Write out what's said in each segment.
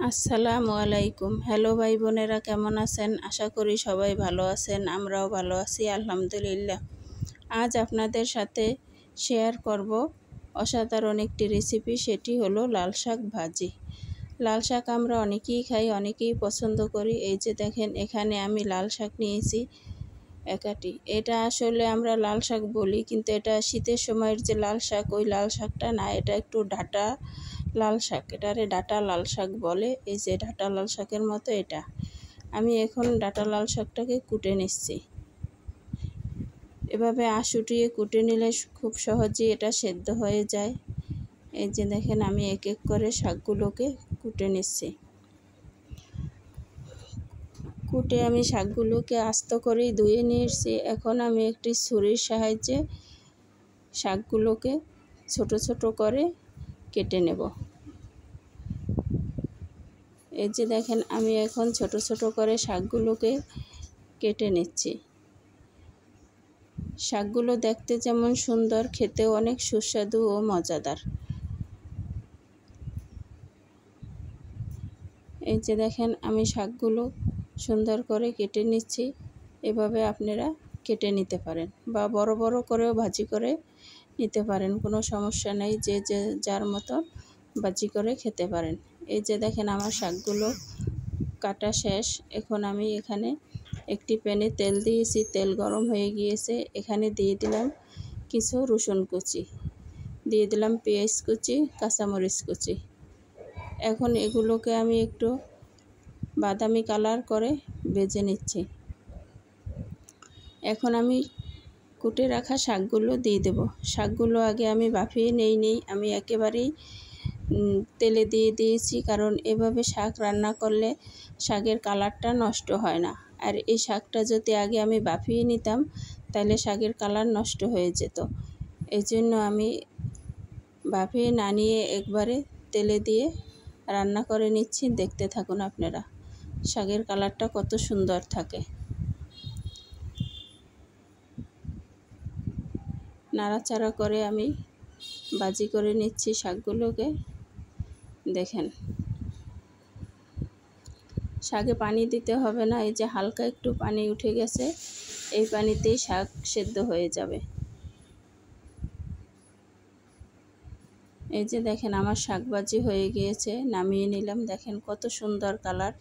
আসসালামু আলাইকুম। হ্যালো ভাই বোনেরা, কেমন আছেন? আশা করি সবাই ভালো আছেন। আমরাও ভালো আছি আলহামদুলিল্লাহ। আজ আপনাদের সাথে শেয়ার করব অসাধারণ একটি রেসিপি, সেটি হলো লাল শাক ভাজি। লাল শাক আমরা অনেকেই খাই, অনেকেই পছন্দ করি। এই যে দেখেন, এখানে আমি লাল শাক নিয়েছি একাটি। এটা আসলে আমরা লাল শাক বলি, কিন্তু এটা শীতের সময়ের যে লাল শাক, ওই লাল শাকটা না, এটা একটু ডাঁটা লাল শাক। এটারে ডাঁটা লাল শাক বলে। এই যে ডাঁটা লাল শাকের মতো এটা। আমি এখন ডাঁটা লাল শাকটাকে কুটে নিচ্ছি। এভাবে আঁশ উঠিয়ে কুটে নিলে খুব সহজেই এটা সেদ্ধ হয়ে যায়। এই যে দেখেন, আমি এক এক করে শাকগুলোকে কুটে নিচ্ছি। কুটে আমি শাকগুলোকে আস্ত করেই ধুয়ে নিয়েছি। এখন আমি একটি ছুরির সাহায্যে শাকগুলোকে ছোট ছোট করে কেটে নেব। এই যে দেখেন, আমি এখন ছোট ছোট করে শাকগুলোকে কেটে নিচ্ছি। শাকগুলো দেখতে যেমন সুন্দর, খেতেও অনেক সুস্বাদু ও মজাদার। এই যে দেখেন, আমি শাকগুলো সুন্দর করে কেটে নিচ্ছি। এভাবে আপনারা কেটে নিতে পারেন, বা বড় বড় করেও ভাজি করে নিতে পারেন, কোনো সমস্যা নেই। যে যার মতো ভাজি করে খেতে পারেন। এই যে দেখেন, আমার শাকগুলো কাটা শেষ। এখন আমি এখানে একটি প্যানে তেল দিয়েছি, তেল গরম হয়ে গিয়েছে। এখানে দিয়ে দিলাম কিছু রসুন কুচি, দিয়ে দিলাম পেঁয়াজ কুচি, কাঁচামরিচ কুচি। এখন এগুলোকে আমি একটু বাদামি কালার করে ভেজে নিচ্ছি। এখন আমি কুটে রাখা শাকগুলো দিয়ে দেব। শাকগুলো আগে আমি ভাপিয়ে নেই, আমি একেবারেই তেলে দিয়ে দিয়েছি, কারণ এভাবে শাক রান্না করলে শাকের কালারটা নষ্ট হয় না। আর এই শাকটা যদি আগে আমি ভাপিয়ে নিতাম, তাহলে শাকের কালার নষ্ট হয়ে যেত। এই জন্য আমি ভাপিয়ে না নিয়ে একবারে তেলে দিয়ে রান্না করে নিচ্ছি। দেখতে থাকুন আপনারা, শাকের কালারটা কত সুন্দর থাকে। নাড়াচাড়া করে আমি ভাজি করে নিচ্ছি শাকগুলোকে। দেখেন, শাকে পানি দিতে হবে না। এই যে হালকা একটু পানি উঠে গেছে, এই পানিতেই শাক সেদ্ধ হয়ে যাবে। এই যে দেখেন, আমার শাক ভাজি হয়ে গিয়েছে, নামিয়ে নিলাম। দেখেন কত সুন্দর কালার।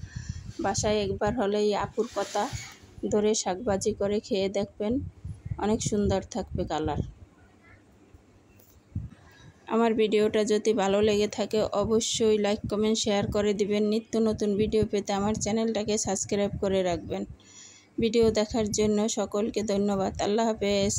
বাসায় একবার হলে এই আপুর কথা ধরে শাক ভাজি করে খেয়ে দেখবেন, অনেক সুন্দর থাকবে কালার। আমার ভিডিওটা যদি ভালো লেগে থাকে, অবশ্যই লাইক কমেন্ট শেয়ার করে দিবেন। নিত্য নতুন ভিডিও পেতে আমার চ্যানেলটাকে সাবস্ক্রাইব করে রাখবেন। ভিডিও দেখার জন্য সকলকে ধন্যবাদ। আল্লাহ হাফেজ।